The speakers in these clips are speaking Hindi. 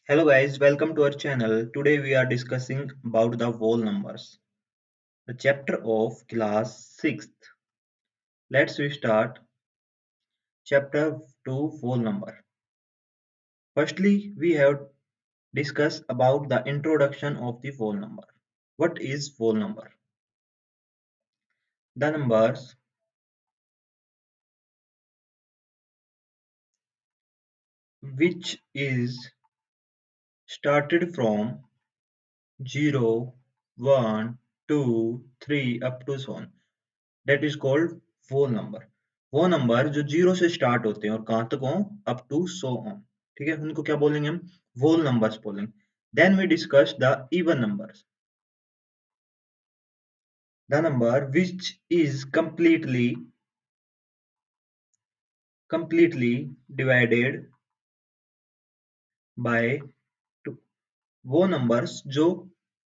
Hello guys, welcome to our channel. Today we are discussing about the whole numbers, the chapter of class 6th. Let's we start chapter 2 whole number. Firstly, we have discussed about the introduction of the whole number. What is whole number? The numbers which is started from 0, 1, 2, 3 up to so on. That is called वो नंबर वो नंबर जो जीरो से स्टार्ट होते हैं और कहां तक हो अप टू सो ऑन। ठीक है, उनको क्या बोलेंगे हम? whole numbers बोलेंगे। Then we discuss the even numbers, the number which is completely divided by two. वो नंबर्स जो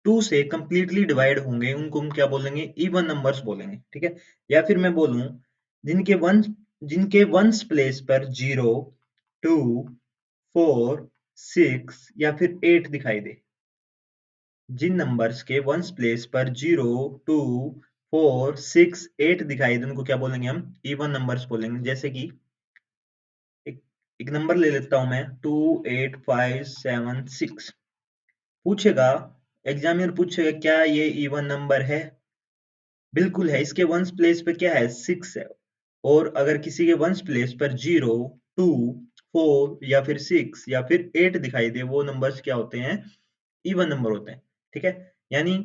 टू से कंप्लीटली डिवाइड होंगे उनको हम क्या बोलेंगे? इवन नंबर्स बोलेंगे। ठीक है, या फिर मैं बोलूं जिनके वन जिनके वंस प्लेस पर 0, 2, 4, 6 या फिर 8 दिखाई दे। जिन नंबर्स के वंस प्लेस पर 0, 2, 4, 6, 8 दिखाई दे उनको क्या बोलेंगे? हम इवन नंबर्स बोलेंगे। जैसे कि एक एक नंबर ले लेता हूं मैं 2, 8, 5, 7, 6। पूछेगा, एग्जामिनर पूछेगा क्या ये इवन नंबर है? बिल्कुल है। इसके वंस प्लेस पे क्या है? 6 है। और अगर किसी के वंस प्लेस पर 0, 2, 4 या फिर 6 या फिर 8 दिखाई दे, वो नंबर्स क्या होते हैं? इवन नंबर होते हैं। ठीक है, यानी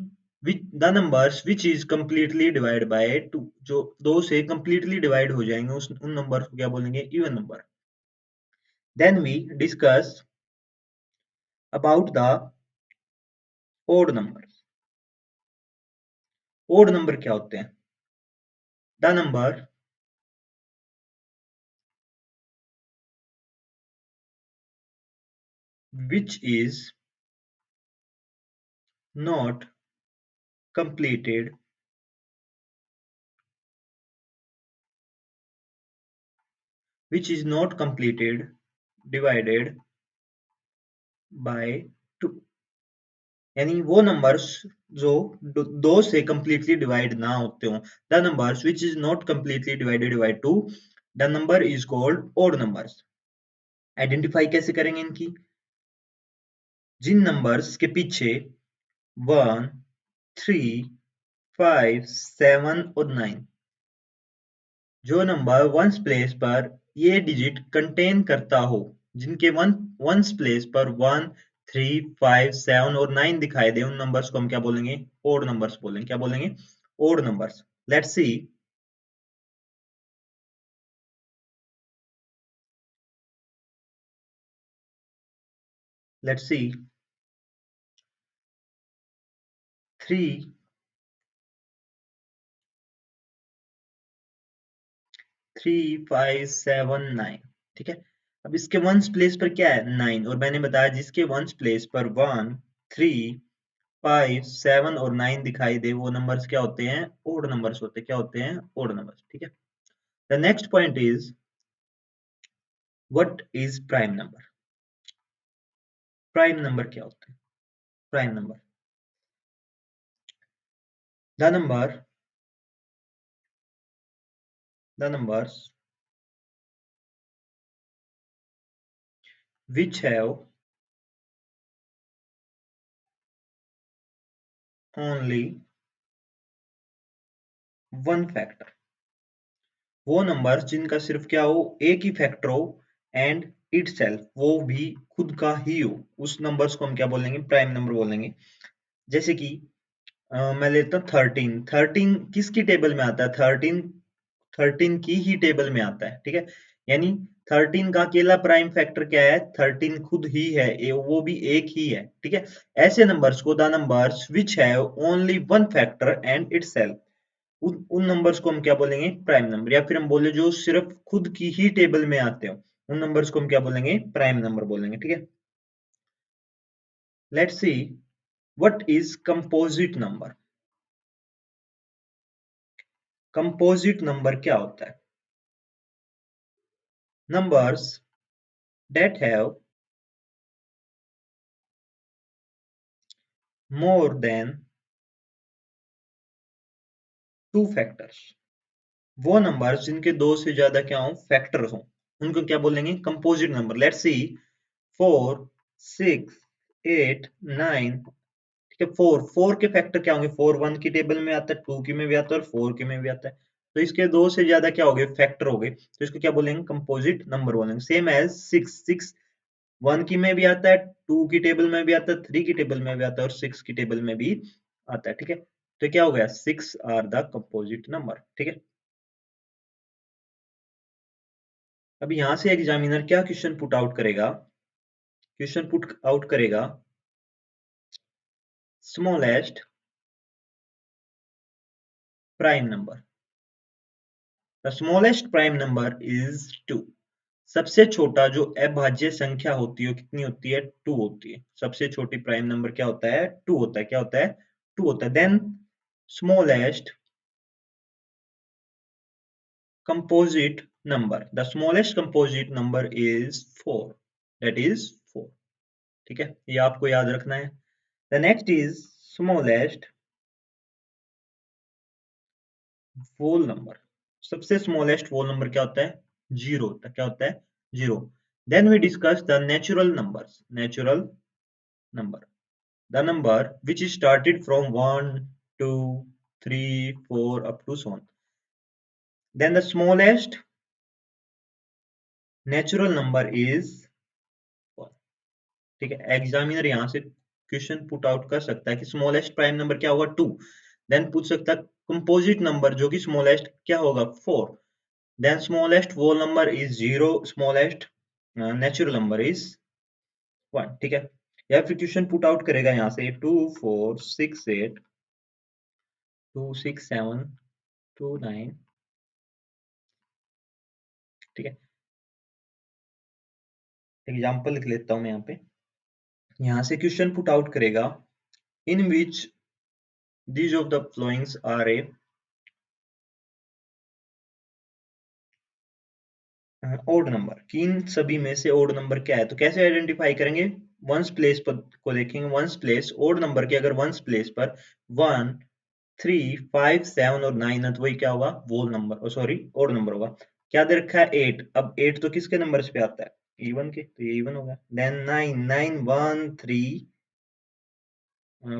the numbers which is completely divide by 2, जो 2 से कंप्लीटली डिवाइड हो जाएंगे उन नंबर्स को क्या बोलेंगे? Even number. Then we discuss about the odd number. Odd number क्या होते हैं? The number which is not completed divided by 2। यानी वो नंबर्स जो दो से completely डिवाइड ना होते हो, the numbers which is not completely divided by 2, the number is called odd numbers। Identify कैसे करेंगे इनकी? जिन नंबर्स के पीछे 1, 3, 5, 7 और 9, जो नंबर वंस प्लेस पर ये डिजिट कंटेन करता हो, जिनके वंस प्लेस पर 1, 3, 5, 7 और 9 दिखाई दे, उन नंबर्स को हम क्या बोलेंगे? ओड नंबर्स बोलेंगे। क्या बोलेंगे? Odd numbers. Let's see let's see 3, 3, 5, 7, 9। ठीक है, अब इसके वंस प्लेस पर क्या है? 9। और मैंने बताया जिसके वंस प्लेस पर 1, 3, 5, 7 और 9 दिखाई दे, वो नंबर्स क्या होते हैं? ओड नंबर्स होते हैं। क्या होते हैं? Odd numbers. ठीक है, the next point is what is prime number. Prime number क्या होता है? Prime number, the number the numbers which have only one factor। वो नंबर्स जिनका सिर्फ क्या हो? एक ही फैक्टर हो, एंड इटसेल्फ, वो भी खुद का ही हो, उस नंबर्स को हम क्या बोलेंगे? प्राइम नंबर बोलेंगे। जैसे कि मैं लेता हूँ 13। 13 किसकी टेबल में आता है? 13 की ही टेबल में आता है। ठीक है, यानी 13 का अकेला प्राइम फैक्टर क्या है? 13 खुद ही है, वो भी एक ही है। ठीक है, ऐसे नंबर्स को the numbers which have only one factor and itself, उन नंबर्स को हम क्या बोलेंगे? Prime number. या फिर हम बोले जो सिर्फ खुद की ही टेबल में आते हो, उन नंबर्स को हम क्या बोलेंगे? प्राइम नंबर बोलेंगे। ठीक है, let's see what is composite number. Composite number क्या होता है? Numbers that have more than two factors, वो नंबर्स जिनके दो से ज्यादा क्या हो फैक्टर्स हो, उनको क्या बोलेंगे कंपोजिट नंबर। Let's see 4 6 8 9। ठीक है, फोर फोर के फैक्टर क्या होंगे, फोर वन की टेबल में आता है, टू की में भी आता है और फोर की में भी आता है। तो इसके दो से ज्यादा क्या हो गए फैक्टर हो गए, तो इसको क्या बोलेंगे कंपोजिट नंबर बोलेंगे। Same as six, six one की में भी आता है, टू की टेबल में भी आता है, थ्री की टेबल में भी आता है और सिक्स की टेबल में भी आता है। ठीक है, तो क्या हो गया, six are the composite number. ठीक है, अब यहां से एग्जामिनर क्या क्वेश्चन पुट आउट करेगा, क्वेश्चन पुट आउट करेगा smallest prime number. The smallest prime number is two. सबसे छोटा जो अभाज्य संख्या होती है कितनी होती है, टू होती है। सबसे छोटी प्राइम नंबर क्या होता है, टू होता है। क्या होता है, टू होता है। Then smallest composite number, the smallest composite number is four, that is four. ठीक है, ये आपको याद रखना है। The next is smallest whole number. सबसे स्मॉलेस्ट whole नंबर क्या होता है, जीरो होता है। क्या होता है, zero. Then we discuss the natural numbers, natural number, the number which is started from 1 2 3 4 up to so on. Then the smallest natural number is 1। ठीक है, एग्जामिनर यहाँ से क्वेश्चन पुट आउट कर सकता है कि स्मॉलेस्ट प्राइम नंबर क्या होगा, टू। देन पूछ सकता है कंपोजिट नंबर जो कि स्मॉलेस्ट क्या होगा, four. Then smallest whole number is zero, smallest natural number is one. ठीक है, या फिर क्वेश्चन पुट आउट करेगा यहाँ से 2 4 6 8 2 6 7 2 9। ठीक है, एग्जाम्पल लिख लेता हूं मैं यहाँ पे। यहाँ से क्वेश्चन पुट आउट करेगा in which these of the followings are a odd number, कि इन सभी में से ओड नंबर क्या है। तो कैसे आइडेंटिफाई करेंगे, वंस प्लेस पर को देखेंगे। वंस प्लेस ओड नंबर के अगर वंस प्लेस पर वन थ्री फाइव सेवन और नाइन है तो वही क्या होगा, वोल नंबर, सॉरी ओड नंबर होगा। क्या दे रखा है, एट। अब एट तो किसके नंबर पे आता है, इवन के, तो ये इवन होगा। Then nine, nine one three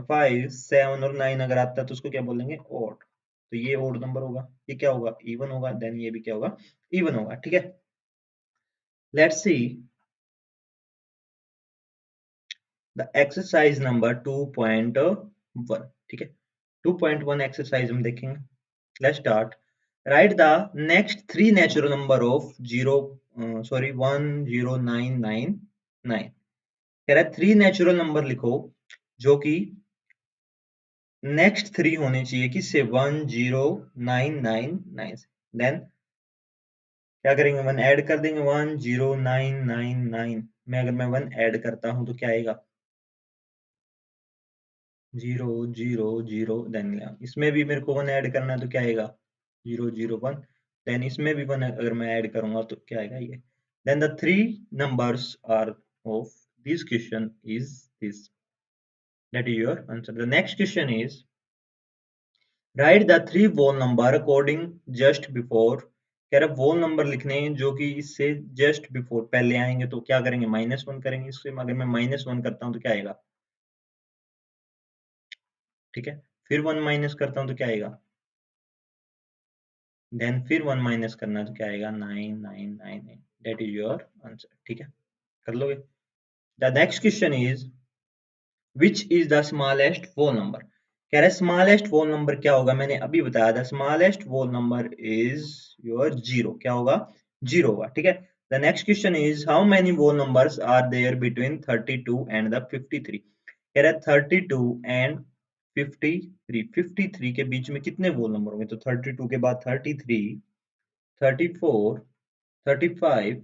five seven और नाइन अगर आता है तो उसको क्या बोलेंगे, ओड। तो ये ओड नंबर होगा, ये क्या होगा, इवन होगा। देन ये भी क्या होगा, इवन होगा। ठीक है, let's see the exercise number 2.1। ठीक है, 2.1 एक्सरसाइज हम देखेंगे। Let's start. Right the next three natural number of zero, sorry 10999। कह रहा है थ्री नेचुरल नंबर लिखो जो कि नेक्स्ट थ्री होने चाहिए किससे, 10999 से। देन क्या करेंगे, वन ऐड कर देंगे, 10999 में अगर मैं वन ऐड करता हूं तो क्या आएगा, जीरो जीरो जीरो। देन इसमें भी मेरे को वन ऐड करना है तो क्या आएगा, जीरो जीरो वन। देन इसमें भी वन अगर मैं ऐड करूंगा तो क्या आएगा, ये। Then the three numbers are of this question is this, that is your answer. The next question is write the three whole number according just before. कह रहा वोल नंबर लिखने हैं जो कि इससे जस्ट बिफोर पहले आएंगे, तो क्या करेंगे, माइनस वन करेंगे। इससे अगर मैं माइनस वन करता हूँ तो क्या आएगा, ठीक है। फिर वन माइनस करता हूँ तो क्या आएगा, देन फिर वन माइनस करना है तो क्या आएगा, nine nine nine eight. That is your answer. ठीक है, कर लोगे। The next question is which is the smallest whole number. कह रहे स्मॉलेस्ट वोल नंबर क्या होगा, मैंने अभी बताया था smallest whole number is your zero. क्या होगा, जीरो होगा। ठीक है, the next question is how many whole numbers are there between 32 and the 53। कह रहा है 32 एंड 53, 53 के बीच में कितने वोल नंबर होंगे, तो 32 के बाद 33, 34, 35,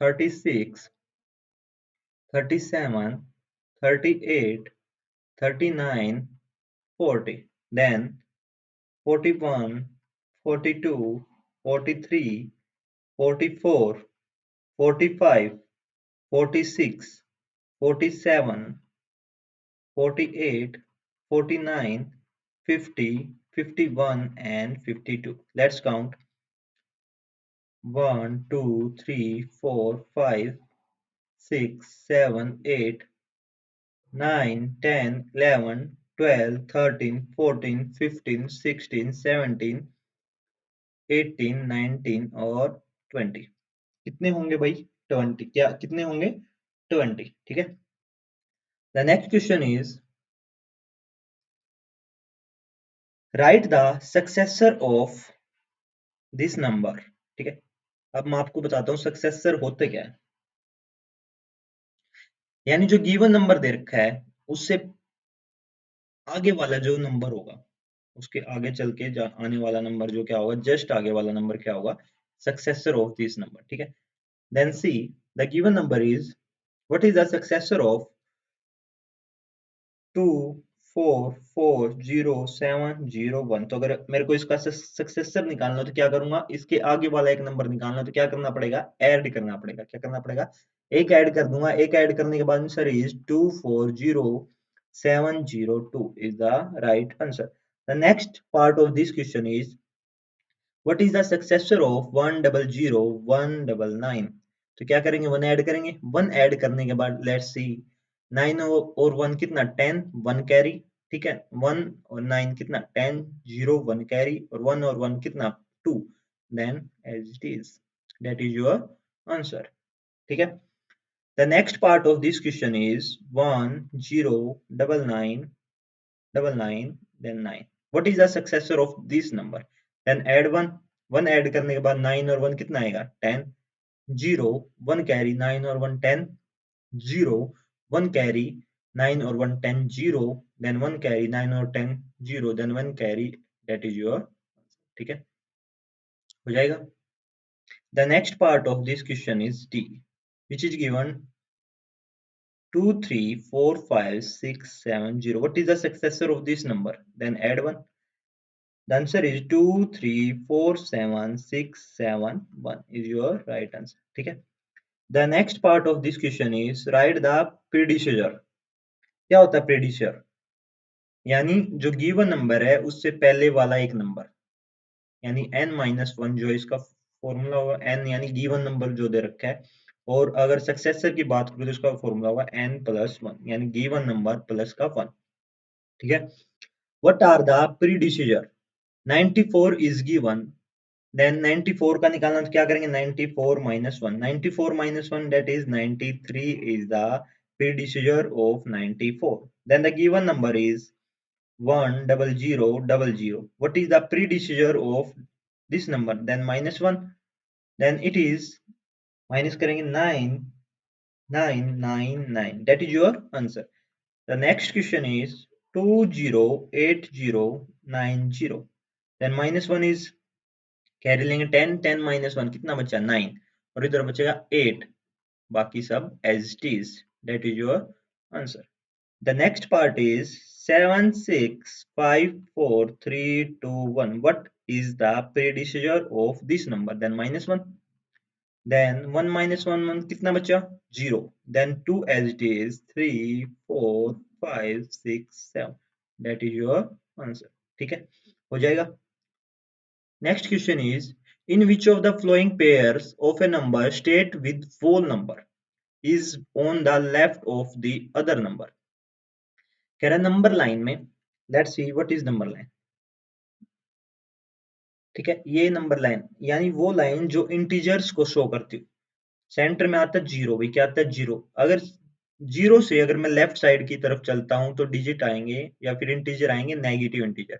36, 37, 38, 39, 40, then 41, 42, 43, 44, 45, 46, 47, 48, 49, 50, 51 and 52. Let's count. 1, 2, 3, 4, 5, 6, 7, 8, 9, 10, 11, 12, 13, 14, 15, 16, 17, 18, 19 और 20। कितने होंगे भाई? 20। क्या कितने होंगे? 20। ठीक है। The next question is write the successor of this number. ठीक है। अब मैं आपको बताता हूँ सक्सेसर होते क्या है। यानी जो गिवन नंबर दे रखा है उससे आगे वाला जो नंबर होगा, उसके आगे चल के आने वाला नंबर जो क्या होगा, जस्ट आगे वाला नंबर क्या होगा? Successor of this number. ठीक है। Then see the given number is what is the successor of 2 4 4 0 7 0 1। तो अगर मेरे को इसका सक्सेसर निकालना हो तो क्या करूंगा? इसके आगे वाला एक नंबर निकालना हो तो क्या करना पड़ेगा? ऐड करना पड़ेगा। क्या करना पड़ेगा? एक ऐड कर दूंगा। एक ऐड करने के बाद answer is 240 702 is the right answer. The next part of this question is what is the successor of 100 199। तो क्या करेंगे? वन ऐड करेंगे। वन ऐड करने के बाद लेट्स सी 9 और 1 कितना? 10, 1 कैरी। ठीक है। 1 और 9 कितना? 10, 0 1 कैरी और 1 और 1 कितना? 2। Then as it is, that is your answer. ठीक है। The next part of this question is 109999 then 9. What is the successor of this number? Then add 1। 1 add करने के बाद 9 और 1 कितना आएगा? 10। 0 1 कैरी 9 और 1 10। 0 1 कैरी 9 और 1 10 0। then 1 कैरी 9 और 10 0। then 1 carry, that is your। ठीक है। हो जाएगा। The next part of this question is D, which is given 2 3 4 5 6 7 0. What is the successor of this number? Then add 1। The answer is 2 3 4 7 6 7 1 is your right answer। ठीक है। The next part of this question is write the predecessor। क्या होता है predecessor? यानी जो गिवन नंबर है उससे पहले वाला एक नंबर, यानी n-1 जो इसका फॉर्मूला होगा। n यानी गिवन नंबर जो दे रखा है, और अगर सक्सेसर की बात करूं तो इसका फॉर्मूला होगा n+1 यानी गिवन नंबर प्लस का 1। ठीक है। What are the predecessor? 94 is given। Then 94 का निकालना तो क्या करेंगे? 94 minus 1। 94 minus 1 that is 93 is the predecessor of 94। Then the given number is 10000। What is the predecessor of this number? Then minus 1। Then it is minus करेंगे 9999। That is your answer। The next question is 208090। Then minus 1 is carry लेंगे 10। 10 minus 1 कितना बचा? 9। और इधर बचेगा 8। बाकी सब as it is। That is your answer। The next part is 7654321। What is the predecessor of this number? Then minus 1। Then 1 minus 1 1 कितना बचा? 0। Then 2 as it is। 3 4 5 6 7। That is your answer। ठीक है। हो जाएगा। Next question is in which of the following pairs of a number state with whole number is on the left of the other number। कह रहा है नंबर लाइन में, let's see what is number line. ठीक है। ये नंबर लाइन यानी वो लाइन जो इंटीजर्स को शो करती हो। सेंटर में आता है जीरो। भाई क्या आता है? जीरो। अगर जीरो से अगर मैं लेफ्ट साइड की तरफ चलता हूं तो डिजिट आएंगे या फिर इंटीजर आएंगे नेगेटिव इंटीजर।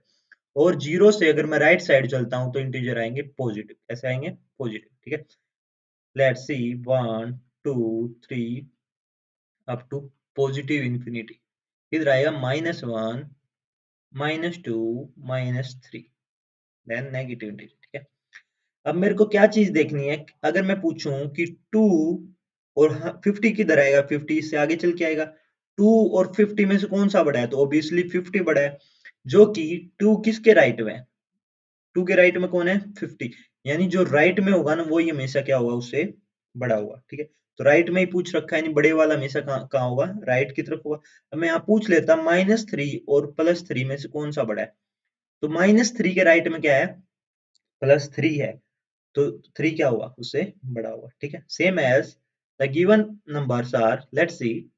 और जीरो से अगर मैं राइट साइड चलता हूं तो इंटीजर आएंगे पॉजिटिव। कैसे आएंगे? पॉजिटिव। ठीक है। Let's see 1 2 3 up to positive infinity. इधर आएगा -1 -2 -3 देन नेगेटिव इंटीजर। ठीक है। अब मेरे को क्या चीज देखनी है? अगर मैं पूछूं कि 2 और 50 किधर आएगा? 50 इससे आगे चल के आएगा। 2 और 50 में से कौन सा बड़ा है? तो ऑब्वियसली 50 बड़ा है। जो कि 2 किसके राइट में है? 2 के राइट में कौन है? 50। यानी जो राइट में होगा ना वो ही हमेशा क्या होगा? उससे बड़ा होगा। ठीक है। तो राइट में ही पूछ रखा है, नहीं बड़े वाला हमेशा कहाँ होगा, राइट की तरफ होगा। अब मैं यहाँ पूछ लेता -3 और +3 में से कौन सा बड़ा है, तो -3 के राइट में क्या है, +3 है, तो 3 क्या हुआ, उससे बड़ा हुआ। ठीक है, same as the given numbers are, let's see,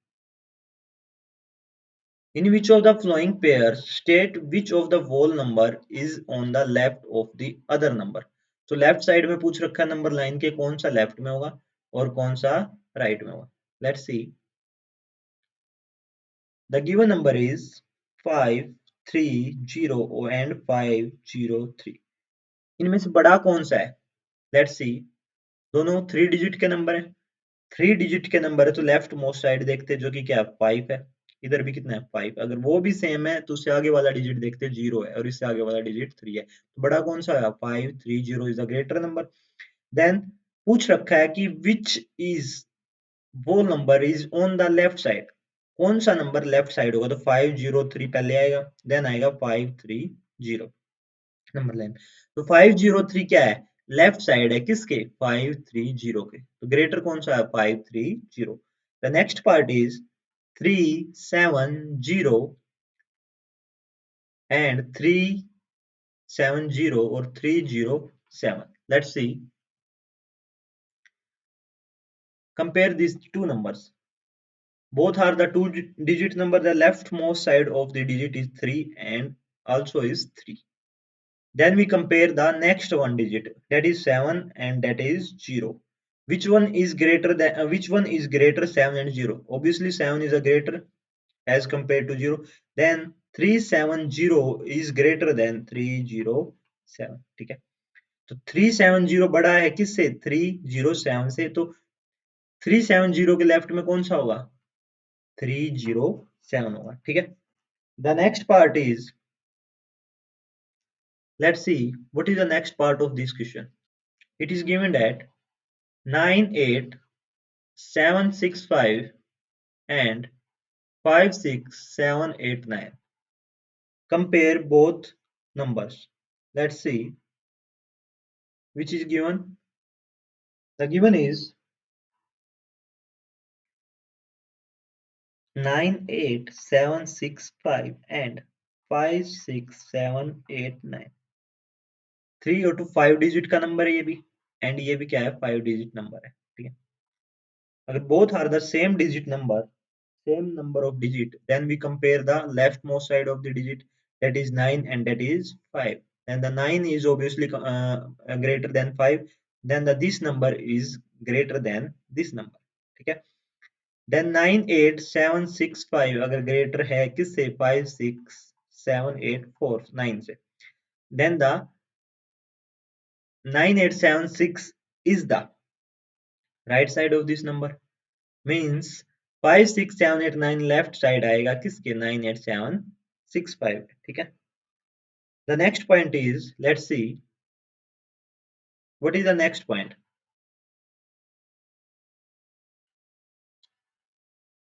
in which of the following pairs state which of the whole number is on the left of the other number। तो लेफ्ट साइड में पूछ रखा है नंबर लाइन के, कौन सा लेफ्ट में होगा और कौन सा राइट में होगा। Let's see, the given number is 5 3 0 and 5 0 3। इनमें से बड़ा कौन सा है, लेट्स सी, दोनों 3 डिजिट के नंबर है, 3 डिजिट के नंबर है, तो लेफ्ट मोस्ट साइड देखते हैं जो कि क्या है, 5 है। इधर भी कितना है, 5। अगर वो भी सेम है तो उससे आगे वाला डिजिट देखते हैं, 0 है, और इससे आगे वाला डिजिट 3 है, तो बड़ा कौन सा है, 5 3 0 is the greater number. Then पूछ रखा है कि विच इज वो number is on the left side, कौन सा नंबर लेफ्ट साइड होगा, तो 5 0 3 पहले आएगा, देन आएगा 5 3 0 नंबर लाइन। तो 503 क्या है, लेफ्ट साइड है किसके, 530 के, तो ग्रेटर कौन सा है, 530। The next part is 370 and 370 और 307। Let's see, compare this two numbers, both are the two digit number, the leftmost side of the digit is 3 and also is 3. Then we compare the next one digit, that is 7 and that is 0. Which one is greater than which one is greater, 7 and 0? Obviously 7 is a greater as compared to 0. Then 370 is greater than 307। ठीक है, तो 370 बड़ा है किससे, 307 से, तो 370 के लेफ्ट में कौन सा होगा, 307 होगा। ठीक है, the next part is, let's see what is the next part of this question। It is given that 98765 and 56789, compare both numbers। Let's see which is given, the given is 98765 and 56789, 3 और 2 5 डिजिट का नंबर है ये भी, एंड ये भी क्या है, 5 डिजिट नंबर है। ठीक है, अगर both are the same digit number, same number of digit, then we compare the leftmost side of the digit, that is 9 and that is 5, and the 9 is obviously greater than 5, then this number is greater than this number। ठीक है, then 98765 अगर greater है किससे, 56784 9 से, then the 9876 is the right side of this number, means 56789 left side आएगा किसके, 98765। ठीक है, the next point is, let's see what is the next point.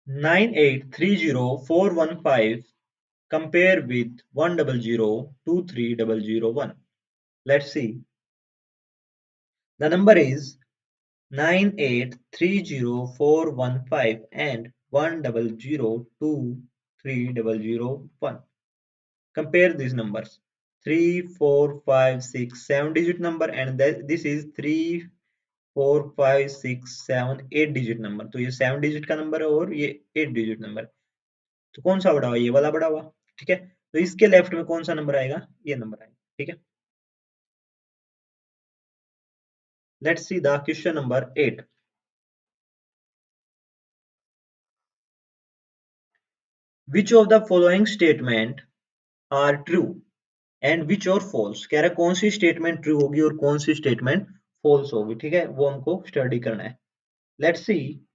9830415 compare with 100230001। Let's see, the number is 9830415 and 100230001। Compare these numbers, 3 4 5 6 7 digit number, and this is 3 4 5 6 7 8 digit number। तो ये 7 digit का नंबर है और ये 8 digit नंबर है, तो कौन सा बड़ा हुआ, ये वाला बड़ा हुआ। ठीक है, तो इसके लेफ्ट में कौन सा नंबर आएगा, ये नंबर आएगा। ठीक है, let's see the question number 8। Which of the following statement are true and which are false, कह रहा है कौन सी स्टेटमेंट ट्रू होगी और कौन सी स्टेटमेंट फॉल्स होगी। ठीक है, वो हमको स्टडी करना है। Let's C,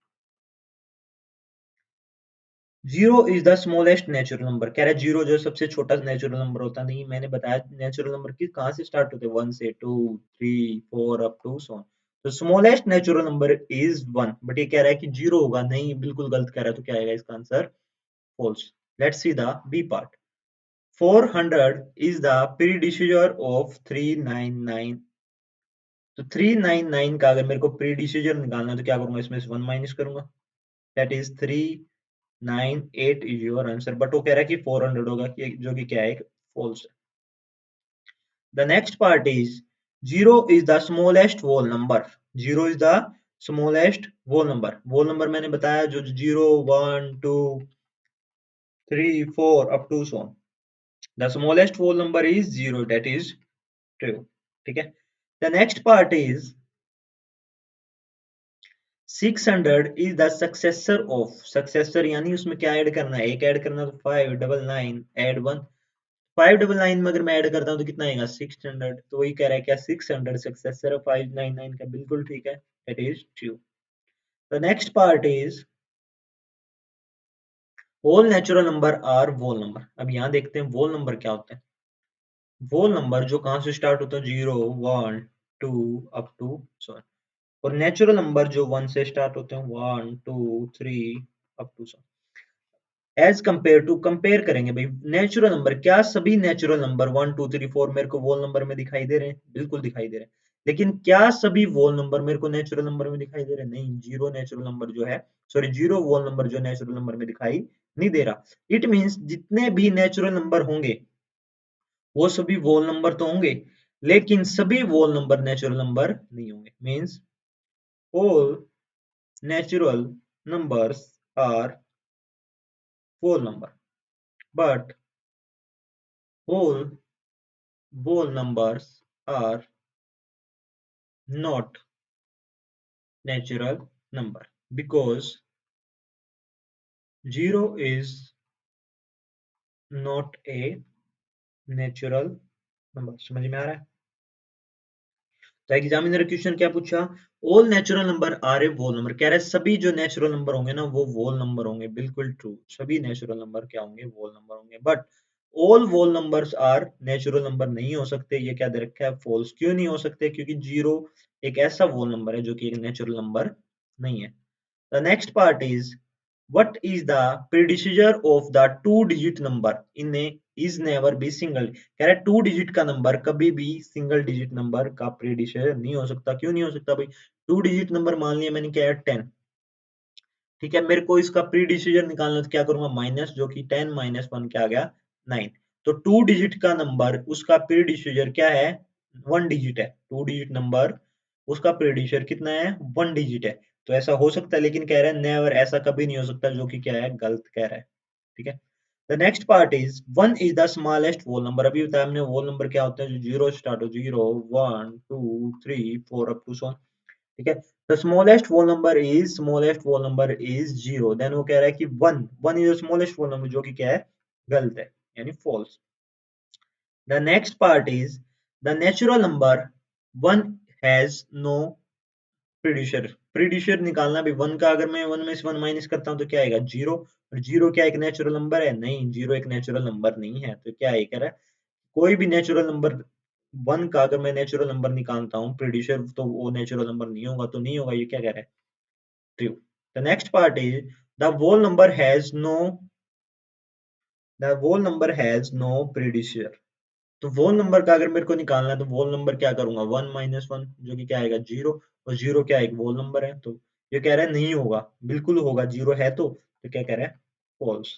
zero is the smallest natural number, कह रहा है जीरो जो सबसे छोटा नेचुरल नंबर होता, नहीं मैंने बताया नेचुरल नंबर की कहाँ से स्टार्ट होते हैं, 1 से 2 3 4 अप टू सो ऑन। तो smallest natural number is 1, but ये कह रहा है कि जीरो होगा, नहीं बिल्कुल गलत कह रहा है, तो क्या आएगा इसका answer, false. Let's see the B part. 400 is the predecessor of 399 तो 399 का अगर मेरे को प्रीडिसीजर निकालना है तो क्या करूंगा, इसमें से 1 माइनस करूंगा, that is 398 is your answer. But वो कह रहा है कि 400 होगा, जो कि क्या है, फॉल्स है। The next part is 0 is the smallest whole number. 0 is the smallest whole number. Whole number मैंने बताया जो 0, 1, 2, 3, 4 up to so on. The smallest whole number is 0. That is true. ठीक है। The next part is 600 is the successor of, successor यानी उसमें क्या ऐड करना है, एक ऐड करना, तो 599 add 1, 599 में अगर मैं ऐड करता हूँ तो कितना आएगा, 600। तो वही कह रहा है क्या, 600 सक्सेसर है 599 का, बिल्कुल ठीक है, it is true. The next part is whole natural number are whole number. अब यहाँ देखते हैं वोल नंबर क्या होता है। वोल नंबर जो कहाँ से स्टार्ट होता है, 0, 1, 2 अप टू सो, और नेचुरल नंबर जो 1 से स्टार्ट होते हैं, 1, 2, 3 up to so. As compare to, compare करेंगे भाई नेचुरल नंबर, क्या सभी नेचुरल नंबर 1, 2, 3, 4 मेरे को वोल नंबर में दिखाई दे रहे हैं, बिल्कुल दिखाई दे रहे हैं। लेकिन क्या सभी वोल नंबर मेरे को नेचुरल नंबर में दिखाई दे रहे हैं, नहीं। जीरो नेचुरल नंबर जो है, सॉरी जीरो वोल नंबर जो नेचुरल नंबर में दिखाई नहीं दे रहा। इट मीन्स जितने भी नेचुरल नंबर होंगे वो सभी वोल नंबर तो होंगे, लेकिन सभी वोल नंबर नेचुरल नंबर नहीं होंगे। Means all natural numbers are whole number, but whole whole numbers are not natural number, because 0 is not a natural number। समझ में आ रहा है? तो एग्जामिनर क्वेश्चन क्या पूछा, all natural number are a whole number, कह रहे हैं सभी जो नेचुरल नंबर होंगे ना वो वोल नंबर होंगे, बिल्कुल ट्रू। सभी नेचुरल नंबर क्या होंगे, वोल नंबर होंगे। But all whole numbers are natural number नहीं हो सकते, ये क्या दे रखा है, फॉल्स। क्यों नहीं हो सकते, क्योंकि जीरो एक ऐसा वोल नंबर है जो कि एक नेचुरल नंबर नहीं है। The next part is what is the predecessor of the two digit number in a is never be single। कह रहा है टू डिजिट का नंबर कभी भी सिंगल डिजिट नंबर का प्रीडिसेसर नहीं हो सकता। क्यों नहीं हो सकता भाई, टू डिजिट नंबर मान लिया मैंने, क्या है 10, ठीक है। मेरे को इसका प्रीडिसेसर निकालना, तो क्या करूंगा, माइनस, जो कि 10 माइनस 1 क्या आ गया, 9। तो टू डिजिट का नंबर उसका प्रीडिसेसर क्या है, 1 डिजिट है। टू डिजिट नंबर उसका प्रीडिसेसर कितना है, 1 डिजिट है। तो ऐसा हो सकता है, लेकिन कह रहा है नेवर, ऐसा कभी नहीं हो सकता, जो कि क्या है, गलत कह रहा है। ठीक है। The next part is 1 is the smallest whole number. अभी बताया हमने वोल नंबर क्या होता है, जो जीरो स्टार्ट हो, 0, 1, 2, 3, 4 अप टू सो, ठीक है। The smallest whole number is 0। Then वो कह रहा है कि 1 1 is the smallest whole number, जो कि क्या है, गलत है, यानी false. The next part is the natural number 1 has no predecessor. Predecessor निकालना भी 1 का, अगर मैं 1 में से 1 माइनस करता हूं तो क्या आएगा, 0। और 0 क्या एक नेचुरल नंबर है, नहीं, 0 एक नेचुरल नंबर नहीं है। तो क्या है, कह रहा है कोई भी नेचुरल नंबर 1 का अगर मैं नेचुरल नंबर निकालता हूँ प्रीडिशर, तो वो नेचुरल नंबर नहीं होगा, तो नहीं होगा, ये क्या कह रहा है, true। The next part is the whole number has no the whole number has no predecessor। तो whole number का अगर मेरे को निकालना है तो whole number क्या करूंगा, 1 माइनस 1, जो कि क्या आएगा, 0। और 0 क्या एक whole number है, तो ये कह रहा है नहीं होगा, बिल्कुल होगा, 0 है तो क्या कह रहा है, false।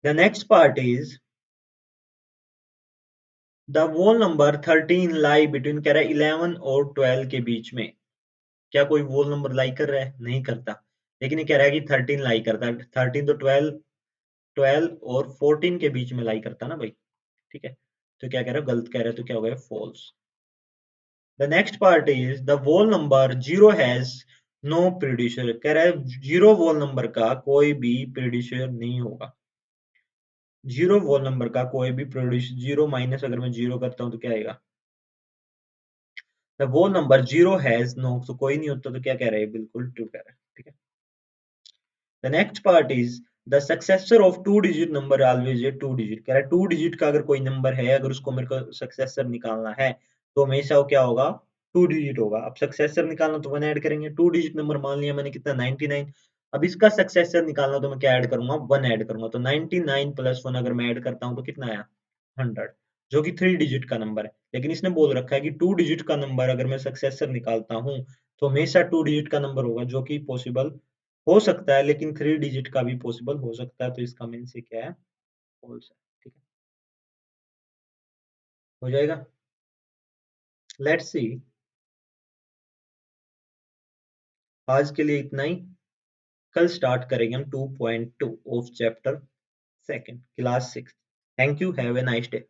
The next part is the whole number 13 lie between, कह रहा है 11 और 12 के बीच में। क्या कोई whole number लाई कर रहा है, नहीं करता। लेकिन ये कह रहा है कि 13 लाई करता है, 13 तो 12 और 14 के बीच में लाई करता ना भाई, ठीक है। तो क्या कह रहा है, गलत कह रहा है, तो क्या हो गया, false. The next part is the whole number 0 has no predecessor. कह रहा है 0 वोल नंबर का कोई भी प्रीडिसर नहीं होगा। 0 वोल नंबर का कोई भी प्रीडिसर, 0 माइनस अगर मैं 0 करता हूं तो क्या आएगा, the whole number 0 has no, तो कोई नहीं होता, तो क्या कह रहा है, बिल्कुल ट्रू कह रहा है, ठीक है। The next part is the successor of two digit number always a two digit। कह रहा है टू डिजिट का अगर कोई नंबर है, अगर उसको मेरे को सक्सेसर निकालना है तो हमेशा वो क्या होगा, टू डिजिट होगा। अब सक्सेसर निकालना तो 1 ऐड करेंगे, टू डिजिट नंबर मान लिया मैंने कितना, 99। अब इसका सक्सेसर निकालना तो मैं क्या ऐड करूंगा, 1 ऐड करूंगा। तो 99 प्लस 1 अगर मैं ऐड करता हूं तो कितना आया, 100। जो कि 3 डिजिट का नंबर है, लेकिन इसने बोल रखा है कि 2 डिजिट का नंबर अगर मैं सक्सेसर निकालता हूँ तो हमेशा 2 डिजिट का नंबर होगा, जो कि पॉसिबल हो सकता है, लेकिन 3 डिजिट का भी पॉसिबल हो सकता है। तो इसका मीन से क्या है, फॉल्स है। ठीक है, हो जाएगा। Let's see. आज के लिए इतना ही। कल स्टार्ट करेंगे हम 2.2 of chapter second, class 6। Thank you, have a nice day.